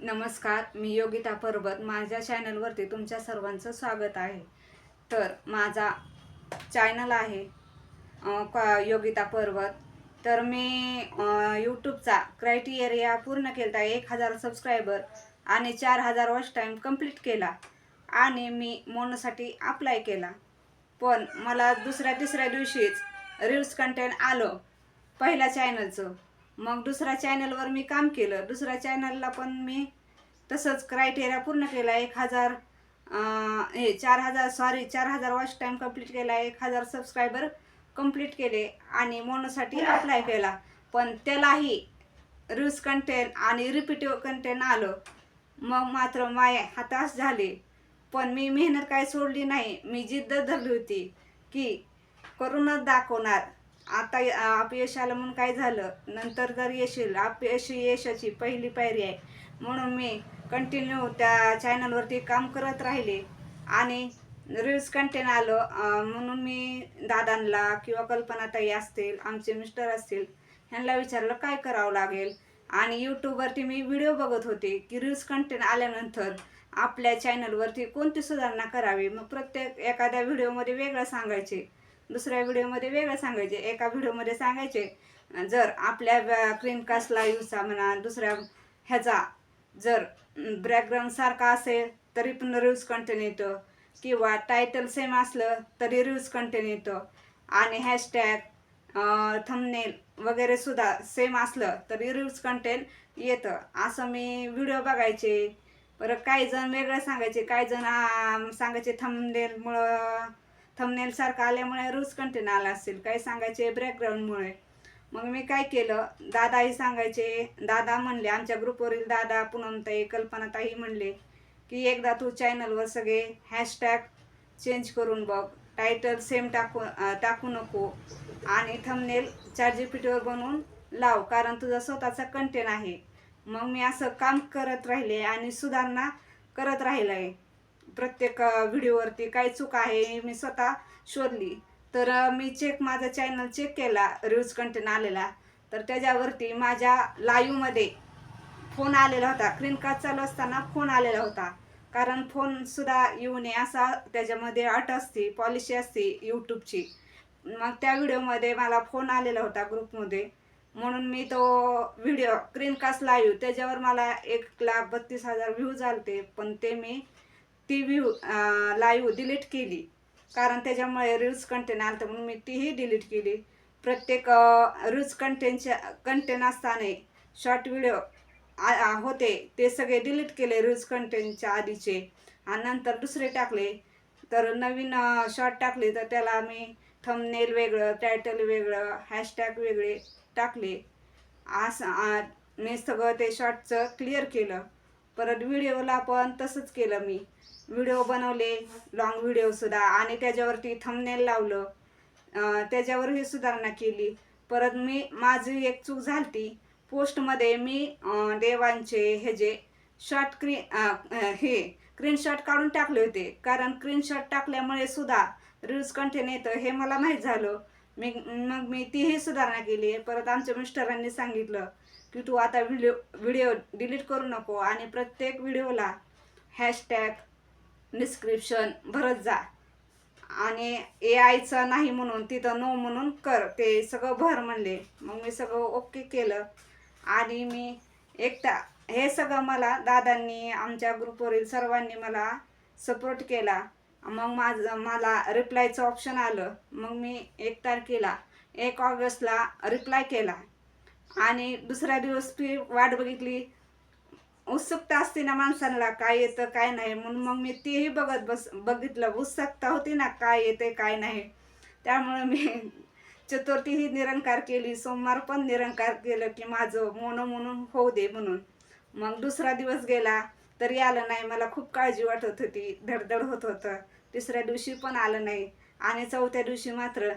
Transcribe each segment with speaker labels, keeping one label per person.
Speaker 1: नमस्कार, मी योगिता पर्वत. माझ्या चॅनलवरती तुमच्या सर्वांचं स्वागत आहे. तर माझा चॅनल आहे योगिता पर्वत. तर मी यूट्यूबचा क्रायटेरिया पूर्ण केला, 1000 सबस्क्रायबर आणि 4000 वॉच टाईम कंप्लीट केला आणि मी मोनोसाठी अप्लाय केला. पण मला दुसऱ्या तिसऱ्या दिवशीच रील्स कंटेंट आलं पहिल्या चॅनलचं. मग दुसऱ्या चॅनलवर मी काम केलं. दुसऱ्या चॅनलला पण मी तसंच क्रायटेरिया पूर्ण केला. 4000 वॉच टाईम कंप्लीट केला, 1000 सबस्क्रायबर कंप्लीट केले आणि मोनोसाठी अप्लाय केला. पण त्यालाही रील्स कंटेंट आणि रिपीटिव्ह कंटेंट आलं. मग मात्र माय हताश झाले. पण मी मेहनत काय सोडली नाही. मी जिद्द धरली होती की करूनच दाखवणार. आता अपयश आलं म्हणून काय झालं, नंतर जर यश येईल. अपयश यशाची पहिली पायरी आहे. म्हणून मी कंटिन्यू त्या चॅनलवरती काम करत राहिले आणि रील्स कंटेंट आलं. म्हणून मी दादांना किंवा कल्पनाताई असतील, आमचे मिस्टर असतील, ह्यांना विचारलं काय करावं लागेल. आणि यूट्यूबवरती मी व्हिडिओ बघत होते की रील्स कंटेंट आल्यानंतर आपल्या चॅनलवरती कोणती सुधारणा करावी. मग प्रत्येक एखाद्या व्हिडिओमध्ये वेगळं सांगायचे, दुसऱ्या व्हिडिओमध्ये वेगळं सांगायचे. एका व्हिडिओमध्ये सांगायचे जर आपल्या क्रीनकास्ट लाईव्हचा म्हणा, दुसऱ्या ह्याचा जर बॅकग्राऊंड सारखा असेल तरी पण रील्स कंटेंट येतं, किंवा टायटल सेम असलं तरी रील्स कंटेंट येतं, आणि हॅशटॅग थंबनेल वगैरे सुद्धा सेम असलं तरी रील्स कंटेंट येतं. असं मी व्हिडिओ बघायचे. परत काही जण वेगळं सांगायचे, काही जण सांगायचे थंबनेल सारखं आल्यामुळे रील्स कंटेंट आला असेल, काही सांगायचे बॅकग्राऊंडमुळे. मग मी काय केलं, दादाही सांगायचे, दादा म्हणले, आमच्या ग्रुपवरील दादा, पूनमताई, कल्पनाताई म्हणले की एकदा तू चॅनलवर सगळे हॅशटॅग चेंज करून बघ, टायटल सेम टाकू नको, आणि थंबनेल ChatGPTवर बनवून लाव, कारण तुझा स्वतःचा कंटेंट आहे. मग मी असं काम करत राहिले आणि सुधारणा करत राहिले. प्रत्येक व्हिडिओवरती काय चूक आहे मी स्वतः शोधली. तर मी माझा चॅनल चेक केला रील्स कंटेंट आलेला. तर त्याच्यावरती माझ्या लाईव्हमध्ये फोन आलेला होता. स्क्रीनकास्ट चालू असताना फोन आलेला होता. कारण फोनसुद्धा येऊ नये असा त्याच्यामध्ये अट असते, पॉलिसी असते यूट्यूबची. मग त्या व्हिडिओमध्ये मला फोन आलेला होता ग्रुपमध्ये. म्हणून मी तो व्हिडिओ स्क्रीनकास्ट लाईव्ह त्याच्यावर मला 1,32,000 व्ह्यूज आलते. पण ती लाईव्ह डिलीट केली, कारण त्याच्यामुळे रील्स कंटेंट आलं म्हणून मी तीही डिलीट केली. प्रत्येक रील्स कंटेंट असताना शॉर्ट व्हिडिओ होते ते सगळे डिलीट केले रील्स कंटेंटच्या आधीचे, आणि नंतर दुसरे टाकले. तर नवीन शॉर्ट टाकले तर त्याला मी थंबनेल वेगळं, टायटल वेगळं, हॅशटॅग वेगळे टाकले. असं मी सगळं ते शॉर्टचं क्लिअर केलं. परत व्हिडिओला पण तसंच केलं. मी व्हिडिओ बनवले, लॉंग व्हिडिओसुद्धा, आणि त्याच्यावरती थंबनेल लावलं. त्याच्यावरही सुधारणा केली. परत माझी एक चूक झाली, पोस्टमध्ये मी देवांचे ह्याचे शॉर्ट स्क्रीनशॉट काढून टाकले होते. कारण स्क्रीनशॉट टाकल्यामुळे सुद्धा रील्स कंटेंट येतं हे मला माहीत झालं. मग मी तीही सुधारणा केली. परत आमच्या मिस्टरांनी सांगितलं की तू आता व्हिडिओ डिलीट करू नको, आणि प्रत्येक व्हिडिओला हॅशटॅग डिस्क्रिप्शन भरत जा, आणि AIचं नाही म्हणून तिथं नो म्हणून कर, ते सगळं भर म्हणले. मग मी सगळं ओके केलं. आणि मी हे सगळं मला दादांनी, आमच्या ग्रुपवरील सर्वांनी मला सपोर्ट केला. मग मला रिप्लायचं ऑप्शन आलं. मग मी 1 ऑगस्टला रिप्लाय केला, आणि दुसऱ्या दिवस ती वाट बघितली. उत्सुकता असते ना माणसांना, काय येतं काय नाही, म्हणून मग मी तीही बघितलं. उत्सुकता होती ना, काय येते काय नाही. त्यामुळे मी चतुर्थीही निरंकार केली, सोमवार पण निरंकार केलं की माझं म्हणून होऊ दे म्हणून. मग दुसरा दिवस गेला तरी आलं नाही. मला खूप काळजी वाटत होती, धडधड होत होतं. तिसऱ्या दिवशी पण आलं नाही, आणि चौथ्या दिवशी मात्र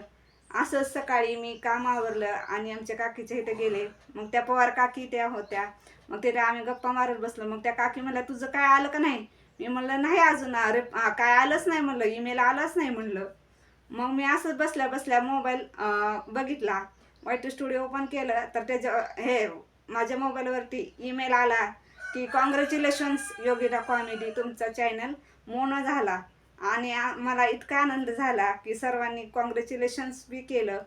Speaker 1: असंच सकाळी मी काम आवरलं आणि आमच्या काकीच्या इथे गेले. मग त्या पवार काकी त्या होत्या. मग तिथे आम्ही गप्पा मारत बसलो. मग त्या काकी म्हणल्या, तुझं काय आलं का नाही? मी म्हणलं नाही अजून, अरे काय आलंच नाही म्हणलं, ईमेल आलाच नाही म्हणलं. मग मी असंच बसल्या बसल्या मोबाईल बघितला, YT स्टुडिओ ओपन केलं, तर माझ्या मोबाईलवरती ईमेल आला की कॉंग्रॅच्युलेशन्स योगिता कॉमेडी, तुमचा चॅनल मोनो झाला. आणि मला इतका आनंद झाला की सर्वांनी कॉंग्रॅच्युलेशन्स बी केलं.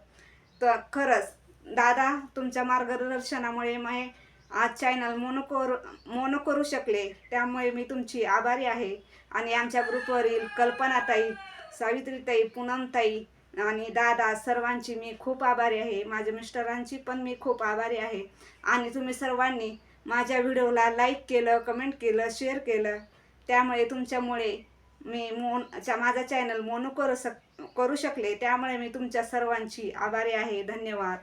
Speaker 1: तर खरंच दादा, तुमच्या मार्गदर्शनामुळे मी आज चॅनल मोनो करू शकले, त्यामुळे मी तुमची आभारी आहे. आणि आमच्या ग्रुपवरील कल्पनाताई, सावित्रीताई, पूनमताई आणि दादा सर्वांची मी खूप आभारी आहे. माझ्या मिस्टरांची पण मी खूप आभारी आहे. आणि तुम्ही सर्वांनी माझ्या व्हिडिओला लाईक केलं, कमेंट केलं, शेअर केलं, त्यामुळे तुमच्यामुळे मी माझा चॅनल मोनो करू शकले. त्यामुळे मी तुमच्या सर्वांची आभारी आहे. धन्यवाद.